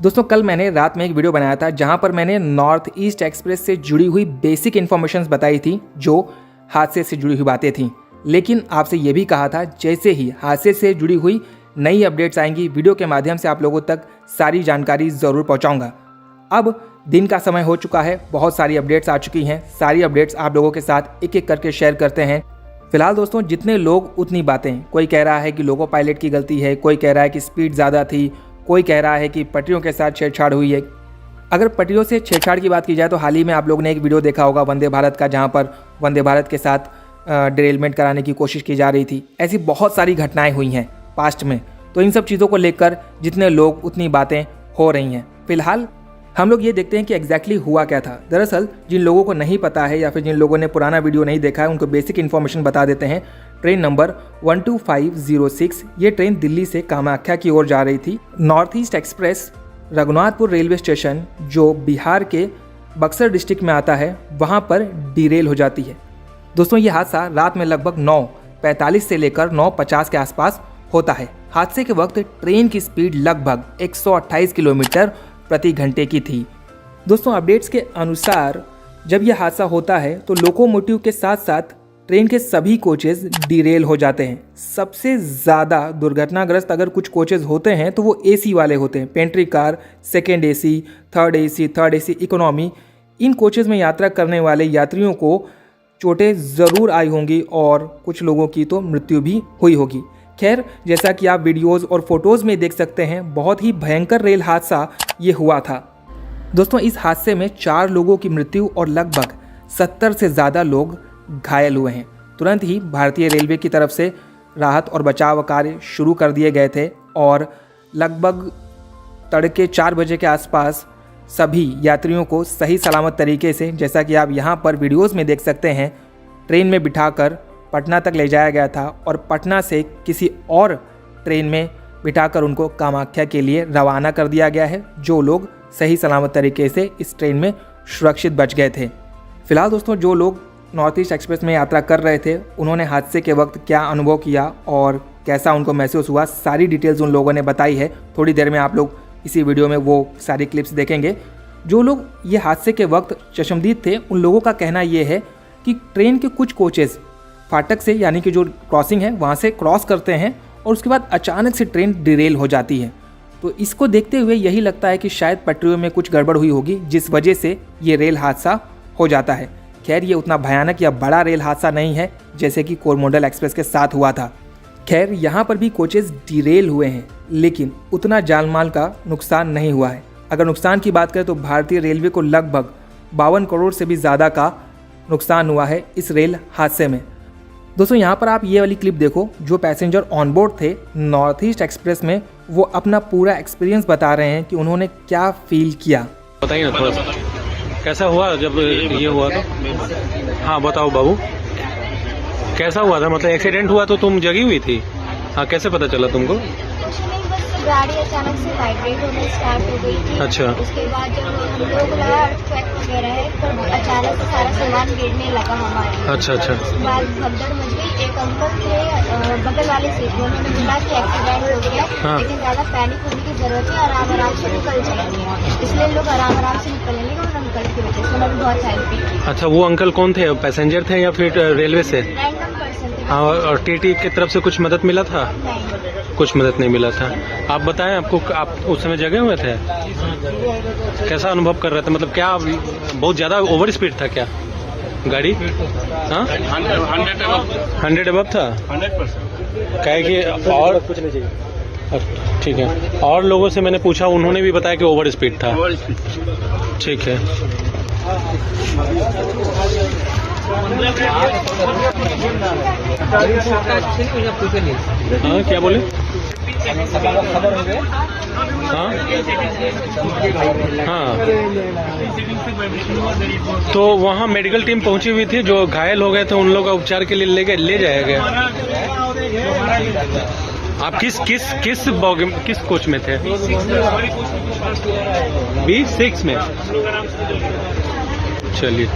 दोस्तों कल मैंने रात में एक वीडियो बनाया था जहां पर मैंने नॉर्थ ईस्ट एक्सप्रेस से जुड़ी हुई बेसिक इन्फॉर्मेशन बताई थी जो हादसे से जुड़ी हुई बातें थी। लेकिन आपसे ये भी कहा था जैसे ही हादसे से जुड़ी हुई नई अपडेट्स आएंगी वीडियो के माध्यम से आप लोगों तक सारी जानकारी ज़रूर पहुंचाऊंगा। अब दिन का समय हो चुका है, बहुत सारी अपडेट्स आ चुकी हैं। सारी अपडेट्स आप लोगों के साथ एक एक करके शेयर करते हैं। फिलहाल दोस्तों जितने लोग उतनी बातें। कोई कह रहा है कि लोको पायलट की गलती है, कोई कह रहा है कि स्पीड ज़्यादा थी, कोई कह रहा है कि पटरियों के साथ छेड़छाड़ हुई है। अगर पटरियों से छेड़छाड़ की बात की जाए तो हाल ही में आप लोगों ने एक वीडियो देखा होगा वंदे भारत का, जहां पर वंदे भारत के साथ डिरेलमेंट कराने की कोशिश की जा रही थी। ऐसी बहुत सारी घटनाएं हुई हैं पास्ट में, तो इन सब चीज़ों को लेकर जितने लोग उतनी बातें हो रही हैं। फिलहाल हम लोग ये देखते हैं कि एग्जैक्टली हुआ क्या था। दरअसल जिन लोगों को नहीं पता है या फिर जिन लोगों ने पुराना वीडियो नहीं देखा है उनको बेसिक इन्फॉर्मेशन बता देते हैं। ट्रेन नंबर 12506 ये ट्रेन दिल्ली से कामाख्या की ओर जा रही थी। North east express Raghunathpur railway station जो बिहार के बक्सर डिस्ट्रिक्ट में आता है वहाँ पर डिरेल हो जाती है। दोस्तों ये हादसा रात में लगभग 9:45 से लेकर 9:50 के आसपास होता है। हादसे के वक्त ट्रेन की स्पीड लगभग 128 किलोमीटर प्रति घंटे की थी। दोस्तों अपडेट्स के अनुसार जब यह हादसा होता है तो लोकोमोटिव के साथ साथ ट्रेन के सभी कोचेज डिरेल हो जाते हैं। सबसे ज़्यादा दुर्घटनाग्रस्त अगर कुछ कोचेज होते हैं तो वो एसी वाले होते हैं। Pantry car, second AC, third AC economy, इन कोचेज में यात्रा करने वाले यात्रियों को चोटें ज़रूर आई होंगी और कुछ लोगों की तो मृत्यु भी हुई होगी। खैर जैसा कि आप वीडियोस और फोटोज़ में देख सकते हैं बहुत ही भयंकर रेल हादसा ये हुआ था। दोस्तों इस हादसे में 4 लोगों की मृत्यु और लगभग 70 से ज़्यादा लोग घायल हुए हैं। तुरंत ही भारतीय रेलवे की तरफ से राहत और बचाव कार्य शुरू कर दिए गए थे और लगभग तड़के 4 बजे के आसपास सभी यात्रियों को सही सलामत तरीके से, जैसा कि आप यहाँ पर वीडियोस में देख सकते हैं, ट्रेन में बिठाकर पटना तक ले जाया गया था और पटना से किसी और ट्रेन में बिठाकर उनको कामाख्या के लिए रवाना कर दिया गया है, जो लोग सही सलामत तरीके से इस ट्रेन में सुरक्षित बच गए थे। फिलहाल दोस्तों जो लोग नॉर्थ ईस्ट एक्सप्रेस में यात्रा कर रहे थे उन्होंने हादसे के वक्त क्या अनुभव किया और कैसा उनको महसूस हुआ, सारी डिटेल्स उन लोगों ने बताई है। थोड़ी देर में आप लोग इसी वीडियो में वो सारी क्लिप्स देखेंगे। जो लोग ये हादसे के वक्त चशमदीद थे उन लोगों का कहना ये है कि ट्रेन के कुछ कोचेज़ फाटक से, यानी कि जो क्रॉसिंग है वहाँ से क्रॉस करते हैं और उसके बाद अचानक से ट्रेन डिरेल हो जाती है। तो इसको देखते हुए यही लगता है कि शायद पटरियों में कुछ गड़बड़ हुई होगी जिस वजह से ये रेल हादसा हो जाता है। खैर ये उतना भयानक या बड़ा रेल हादसा नहीं है जैसे कि कोरमंडल एक्सप्रेस के साथ हुआ था। खैर यहाँ पर भी कोचेज़ डिरेल हुए हैं लेकिन उतना जानमाल का नुकसान नहीं हुआ है। अगर नुकसान की बात करें तो भारतीय रेलवे को लगभग 52 करोड़ से भी ज़्यादा का नुकसान हुआ है इस रेल हादसे में। दोस्तों यहाँ पर आप ये वाली क्लिप देखो, जो पैसेंजर ऑन बोर्ड थे नॉर्थ ईस्ट एक्सप्रेस में वो अपना पूरा एक्सपीरियंस बता रहे हैं कि उन्होंने क्या फील किया। बताइए ना थोड़ा सा कैसा हुआ जब ये हुआ तो। हाँ बताओ बाबू कैसा हुआ था, मतलब एक्सीडेंट हुआ तो तुम जगी हुई थी? हाँ कैसे पता चला तुमको? गाड़ी अचानक से वाइब्रेट होना स्टार्ट हो गई थी। अच्छा। उसके बाद जब हम लोग लगा अर्थक्वेक वगैरह है तो अचानक से सारा सामान गिरने लगा हमारे। अच्छा। उसके बाद भगदड़ मच गई। एक अंकल थे बगल वाले सीट में, उन्होंने बोला कि एक्सीडेंट हो गया। हाँ। लेकिन ज्यादा पैनिक होने की जरूरत है, आराम से निकल जाएंगे, इसलिए लोग आराम से निकलेंगे और अंकल की वजह से उन्होंने बहुत हेल्प की। अच्छा वो अंकल कौन थे, पैसेंजर थे या फिर रेलवे से? रैंडम पर्सन थे। हाँ और टीटी की तरफ से कुछ मदद मिला था? कुछ मदद नहीं मिला था। आप बताएं आपको, आप उस समय जगे हुए थे, कैसा अनुभव कर रहे थे? मतलब क्या बहुत ज्यादा ओवर स्पीड था क्या गाड़ी? हाँ 100 अबव था। 100% कहे कि और कुछ नहीं चाहिए। ठीक है, और लोगों से मैंने पूछा उन्होंने भी बताया कि ओवर स्पीड था। ठीक है। हाँ क्या बोले? हाँ हाँ तो वहाँ मेडिकल टीम पहुंची हुई थी, जो घायल हो गए थे उन लोगों का उपचार के लिए ले जाया गया। आप किस कोच में थे? B6 में। चलिए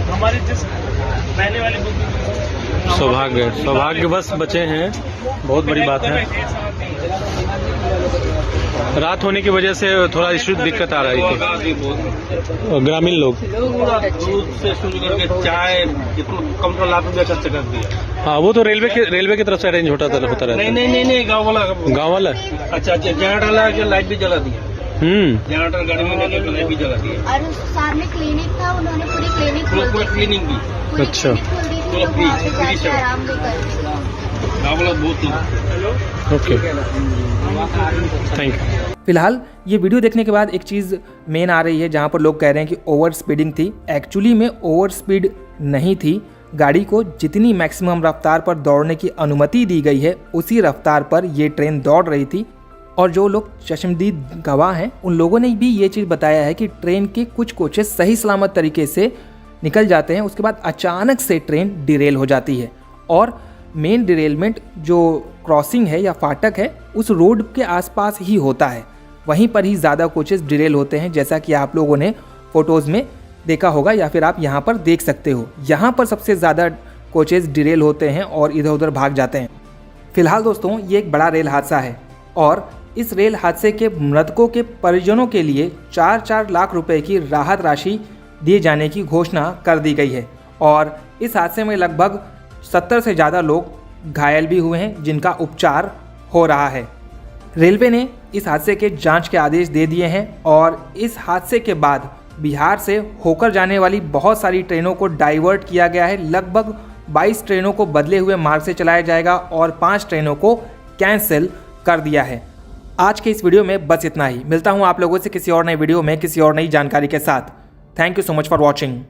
सौभाग्य बस बचे हैं, बहुत बड़ी बात है। रात होने की वजह से थोड़ा इशू दिक्कत आ रही थी। और ग्रामीण लोग दूध से शुरू करके चाय कम तो लाख रुपया खर्च कर दिया। हाँ, वो तो रेलवे की तरफ से अरेंज होता रहता है। नहीं गाँव वाला। अच्छा जनरेटर लगा के लाइट भी जला दिया। जनरेटर गर्मी में लेकर लाइट भी जला दिया। और सामने क्लिनिक था, उन्होंने पूरी क्लिनिक खोल दी। क्लीनिंग की पूरी अच्छा। क्लिनिक खोल दी थी, लोग वहाँ पे जाके आराम भी करते थे। गाँव वाला बहुत ओके, थैंक यू। फिलहाल ये वीडियो देखने के बाद एक चीज़ मेन आ रही है जहाँ पर लोग कह रहे हैं कि ओवर स्पीडिंग थी। एक्चुअली में ओवर स्पीड नहीं थी। गाड़ी को जितनी मैक्सिमम रफ्तार पर दौड़ने की अनुमति दी गई है उसी रफ्तार पर ये ट्रेन दौड़ रही थी। और जो लोग चश्मदीद गवाह हैं उन लोगों ने भी ये चीज़ बताया है कि ट्रेन के कुछ कोचेस सही सलामत तरीके से निकल जाते हैं, उसके बाद अचानक से ट्रेन डिरेल हो जाती है। और मेन डिरेलमेंट जो क्रॉसिंग है या फाटक है उस रोड के आसपास ही होता है, वहीं पर ही ज़्यादा कोचेस डिरेल होते हैं, जैसा कि आप लोगों ने फ़ोटोज़ में देखा होगा या फिर आप यहाँ पर देख सकते हो। यहाँ पर सबसे ज़्यादा कोचेस डिरेल होते हैं और इधर उधर भाग जाते हैं। फिलहाल दोस्तों ये एक बड़ा रेल हादसा है और इस रेल हादसे के मृतकों के परिजनों के लिए 4-4 लाख रुपए की राहत राशि दिए जाने की घोषणा कर दी गई है। और इस हादसे में लगभग 70 से ज़्यादा लोग घायल भी हुए हैं जिनका उपचार हो रहा है। रेलवे ने इस हादसे के जांच के आदेश दे दिए हैं और इस हादसे के बाद बिहार से होकर जाने वाली बहुत सारी ट्रेनों को डाइवर्ट किया गया है। लगभग 22 ट्रेनों को बदले हुए मार्ग से चलाया जाएगा और 5 ट्रेनों को कैंसिल कर दिया है। आज के इस वीडियो में बस इतना ही। मिलता हूँ आप लोगों से किसी और नई वीडियो में किसी और नई जानकारी के साथ। Thank you so much for watching.